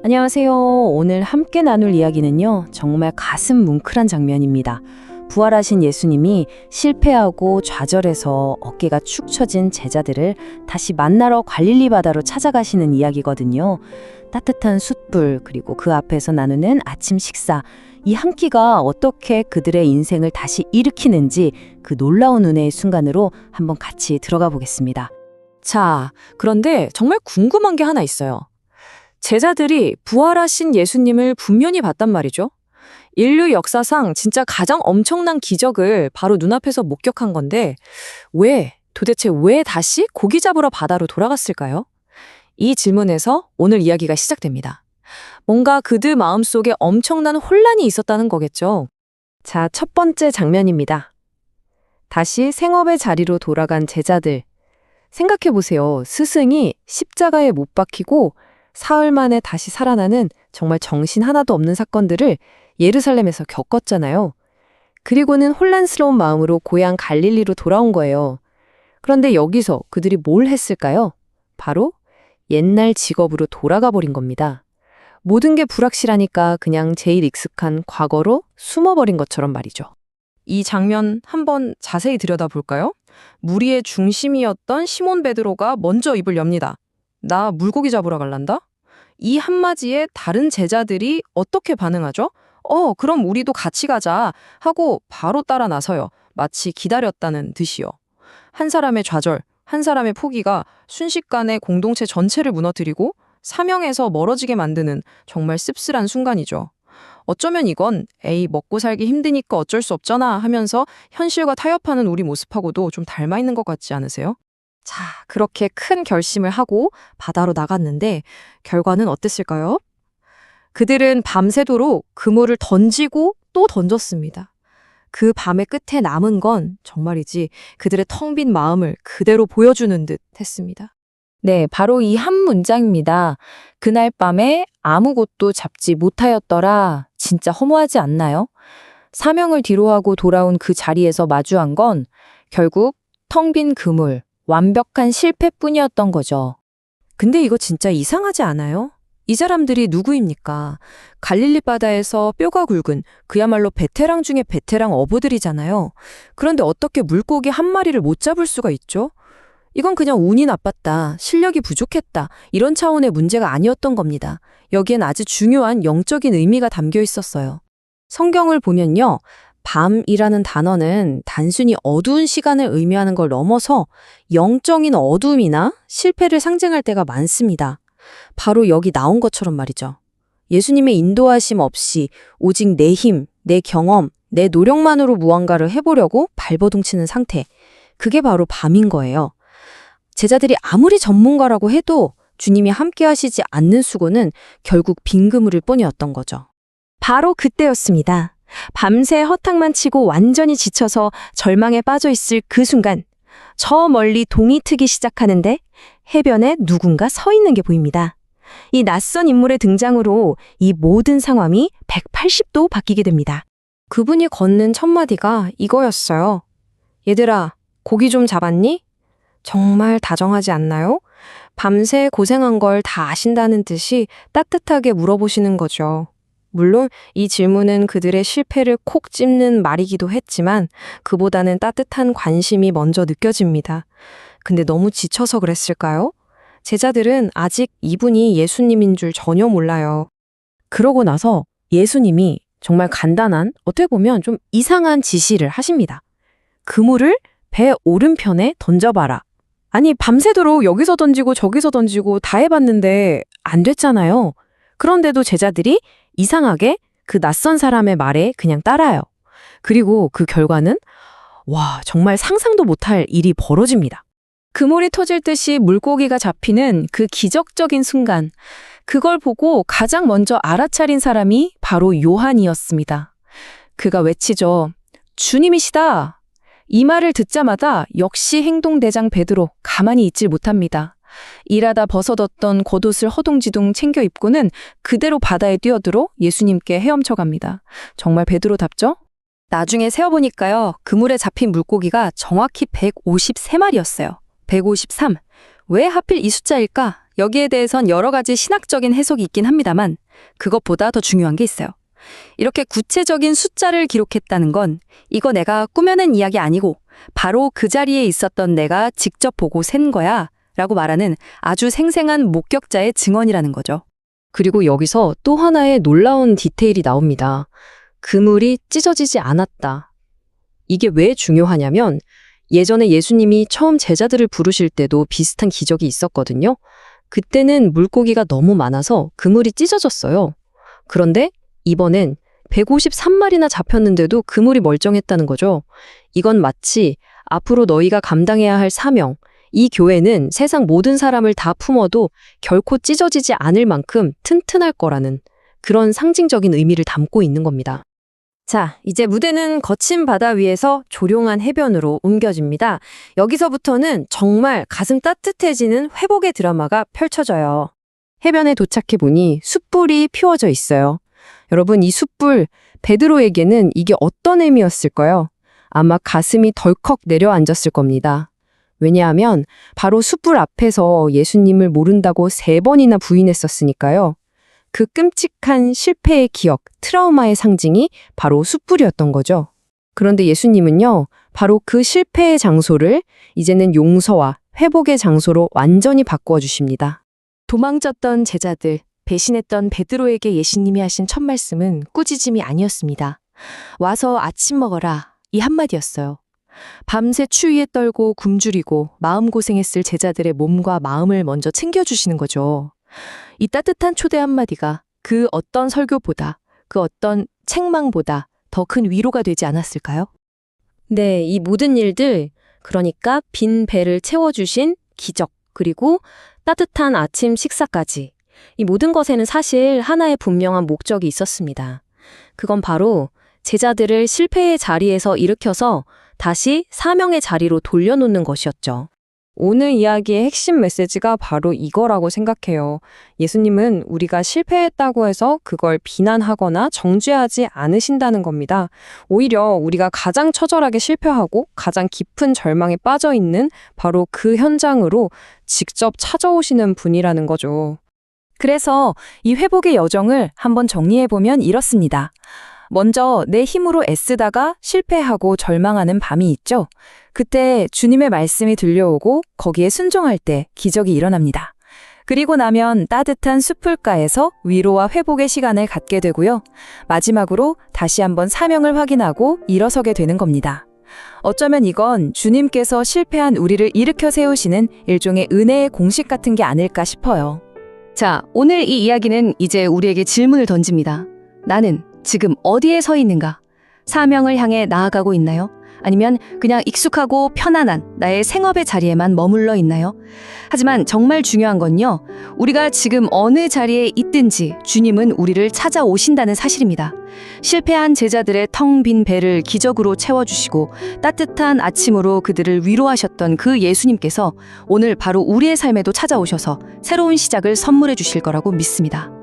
안녕하세요. 오늘 함께 나눌 이야기는요, 정말 가슴 뭉클한 장면입니다. 부활하신 예수님이 실패하고 좌절해서 어깨가 축 처진 제자들을 다시 만나러 갈릴리 바다로 찾아가시는 이야기거든요. 따뜻한 숯불, 그리고 그 앞에서 나누는 아침 식사, 이 한 끼가 어떻게 그들의 인생을 다시 일으키는지 그 놀라운 은혜의 순간으로 한번 같이 들어가 보겠습니다. 자, 그런데 정말 궁금한 게 하나 있어요. 제자들이 부활하신 예수님을 분명히 봤단 말이죠. 인류 역사상 진짜 가장 엄청난 기적을 바로 눈앞에서 목격한 건데 도대체 왜 다시 고기 잡으러 바다로 돌아갔을까요? 이 질문에서 오늘 이야기가 시작됩니다. 뭔가 그들 마음속에 엄청난 혼란이 있었다는 거겠죠. 자, 첫 번째 장면입니다. 다시 생업의 자리로 돌아간 제자들. 생각해 보세요. 스승이 십자가에 못 박히고 사흘 만에 다시 살아나는 정말 정신 하나도 없는 사건들을 예루살렘에서 겪었잖아요. 그리고는 혼란스러운 마음으로 고향 갈릴리로 돌아온 거예요. 그런데 여기서 그들이 뭘 했을까요? 바로 옛날 직업으로 돌아가 버린 겁니다. 모든 게 불확실하니까 그냥 제일 익숙한 과거로 숨어버린 것처럼 말이죠. 이 장면 한번 자세히 들여다볼까요? 무리의 중심이었던 시몬 베드로가 먼저 입을 엽니다. 나 물고기 잡으러 갈란다? 이 한마디에 다른 제자들이 어떻게 반응하죠? 그럼 우리도 같이 가자 하고 바로 따라 나서요. 마치 기다렸다는 듯이요. 한 사람의 좌절, 한 사람의 포기가 순식간에 공동체 전체를 무너뜨리고 사명에서 멀어지게 만드는 정말 씁쓸한 순간이죠. 어쩌면 이건 먹고 살기 힘드니까 어쩔 수 없잖아 하면서 현실과 타협하는 우리 모습하고도 좀 닮아 있는 것 같지 않으세요? 자, 그렇게 큰 결심을 하고 바다로 나갔는데 결과는 어땠을까요? 그들은 밤새도록 그물을 던지고 또 던졌습니다. 그 밤의 끝에 남은 건 정말이지 그들의 텅 빈 마음을 그대로 보여주는 듯 했습니다. 네, 바로 이 한 문장입니다. 그날 밤에 아무것도 잡지 못하였더라. 진짜 허무하지 않나요? 사명을 뒤로하고 돌아온 그 자리에서 마주한 건 결국 텅 빈 그물, 완벽한 실패뿐이었던 거죠. 근데 이거 진짜 이상하지 않아요? 이 사람들이 누구입니까? 갈릴리 바다에서 뼈가 굵은 그야말로 베테랑 중에 베테랑 어부들이잖아요. 그런데 어떻게 물고기 한 마리를 못 잡을 수가 있죠? 이건 그냥 운이 나빴다, 실력이 부족했다, 이런 차원의 문제가 아니었던 겁니다. 여기엔 아주 중요한 영적인 의미가 담겨 있었어요. 성경을 보면요, 밤이라는 단어는 단순히 어두운 시간을 의미하는 걸 넘어서 영적인 어둠이나 실패를 상징할 때가 많습니다. 바로 여기 나온 것처럼 말이죠. 예수님의 인도하심 없이 오직 내 힘, 내 경험, 내 노력만으로 무언가를 해보려고 발버둥치는 상태. 그게 바로 밤인 거예요. 제자들이 아무리 전문가라고 해도 주님이 함께 하시지 않는 수고는 결국 빈 그물일 뿐이었던 거죠. 바로 그때였습니다. 밤새 허탕만 치고 완전히 지쳐서 절망에 빠져 있을 그 순간, 저 멀리 동이 트기 시작하는데 해변에 누군가 서 있는 게 보입니다. 이 낯선 인물의 등장으로 이 모든 상황이 180도 바뀌게 됩니다. 그분이 건넨 첫 마디가 이거였어요. 얘들아, 고기 좀 잡았니? 정말 다정하지 않나요? 밤새 고생한 걸 다 아신다는 듯이 따뜻하게 물어보시는 거죠. 물론 이 질문은 그들의 실패를 콕 찝는 말이기도 했지만 그보다는 따뜻한 관심이 먼저 느껴집니다. 근데 너무 지쳐서 그랬을까요? 제자들은 아직 이분이 예수님인 줄 전혀 몰라요. 그러고 나서 예수님이 정말 간단한, 어떻게 보면 좀 이상한 지시를 하십니다. 그물을 배 오른편에 던져봐라. 아니, 밤새도록 여기서 던지고 저기서 던지고 다 해봤는데 안 됐잖아요. 그런데도 제자들이 이상하게 그 낯선 사람의 말에 그냥 따라요. 그리고 그 결과는 정말 상상도 못할 일이 벌어집니다. 그물이 터질 듯이 물고기가 잡히는 그 기적적인 순간, 그걸 보고 가장 먼저 알아차린 사람이 바로 요한이었습니다. 그가 외치죠. 주님이시다. 이 말을 듣자마자 역시 행동대장 베드로 가만히 있질 못합니다. 일하다 벗어뒀던 겉옷을 허둥지둥 챙겨 입고는 그대로 바다에 뛰어들어 예수님께 헤엄쳐갑니다. 정말 베드로답죠? 나중에 세어보니까요. 그물에 잡힌 물고기가 정확히 153마리였어요. 153. 왜 하필 이 숫자일까? 여기에 대해선 여러 가지 신학적인 해석이 있긴 합니다만 그것보다 더 중요한 게 있어요. 이렇게 구체적인 숫자를 기록했다는 건 이거 내가 꾸며낸 이야기 아니고 바로 그 자리에 있었던 내가 직접 보고 샌 거야 라고 말하는 아주 생생한 목격자의 증언이라는 거죠. 그리고 여기서 또 하나의 놀라운 디테일이 나옵니다. 그물이 찢어지지 않았다. 이게 왜 중요하냐면 예전에 예수님이 처음 제자들을 부르실 때도 비슷한 기적이 있었거든요. 그때는 물고기가 너무 많아서 그물이 찢어졌어요. 그런데 이번엔 153마리나 잡혔는데도 그물이 멀쩡했다는 거죠. 이건 마치 앞으로 너희가 감당해야 할 사명, 이 교회는 세상 모든 사람을 다 품어도 결코 찢어지지 않을 만큼 튼튼할 거라는 그런 상징적인 의미를 담고 있는 겁니다. 자, 이제 무대는 거친 바다 위에서 조용한 해변으로 옮겨집니다. 여기서부터는 정말 가슴 따뜻해지는 회복의 드라마가 펼쳐져요. 해변에 도착해 보니 숯불이 피워져 있어요. 여러분, 이 숯불, 베드로에게는 이게 어떤 의미였을까요? 아마 가슴이 덜컥 내려앉았을 겁니다. 왜냐하면 바로 숯불 앞에서 예수님을 모른다고 3번이나 부인했었으니까요. 그 끔찍한 실패의 기억, 트라우마의 상징이 바로 숯불이었던 거죠. 그런데 예수님은요, 바로 그 실패의 장소를 이제는 용서와 회복의 장소로 완전히 바꾸어 주십니다. 도망쳤던 제자들, 배신했던 베드로에게 예수님이 하신 첫 말씀은 꾸짖음이 아니었습니다. 와서 아침 먹어라, 이 한마디였어요. 밤새 추위에 떨고 굶주리고 마음고생했을 제자들의 몸과 마음을 먼저 챙겨주시는 거죠. 이 따뜻한 초대 한마디가 그 어떤 설교보다, 그 어떤 책망보다 더 큰 위로가 되지 않았을까요? 네, 이 모든 일들, 그러니까 빈 배를 채워주신 기적, 그리고 따뜻한 아침 식사까지, 이 모든 것에는 사실 하나의 분명한 목적이 있었습니다. 그건 바로 제자들을 실패의 자리에서 일으켜서 다시 사명의 자리로 돌려놓는 것이었죠. 오늘 이야기의 핵심 메시지가 바로 이거라고 생각해요. 예수님은 우리가 실패했다고 해서 그걸 비난하거나 정죄하지 않으신다는 겁니다. 오히려 우리가 가장 처절하게 실패하고 가장 깊은 절망에 빠져 있는 바로 그 현장으로 직접 찾아오시는 분이라는 거죠. 그래서 이 회복의 여정을 한번 정리해보면 이렇습니다. 먼저 내 힘으로 애쓰다가 실패하고 절망하는 밤이 있죠. 그때 주님의 말씀이 들려오고 거기에 순종할 때 기적이 일어납니다. 그리고 나면 따뜻한 숯불가에서 위로와 회복의 시간을 갖게 되고요. 마지막으로 다시 한번 사명을 확인하고 일어서게 되는 겁니다. 어쩌면 이건 주님께서 실패한 우리를 일으켜 세우시는 일종의 은혜의 공식 같은 게 아닐까 싶어요. 자, 오늘 이 이야기는 이제 우리에게 질문을 던집니다. 나는 지금 어디에 서 있는가? 사명을 향해 나아가고 있나요? 아니면 그냥 익숙하고 편안한 나의 생업의 자리에만 머물러 있나요? 하지만 정말 중요한 건요, 우리가 지금 어느 자리에 있든지 주님은 우리를 찾아오신다는 사실입니다. 실패한 제자들의 텅 빈 배를 기적으로 채워주시고 따뜻한 아침으로 그들을 위로하셨던 그 예수님께서 오늘 바로 우리의 삶에도 찾아오셔서 새로운 시작을 선물해 주실 거라고 믿습니다.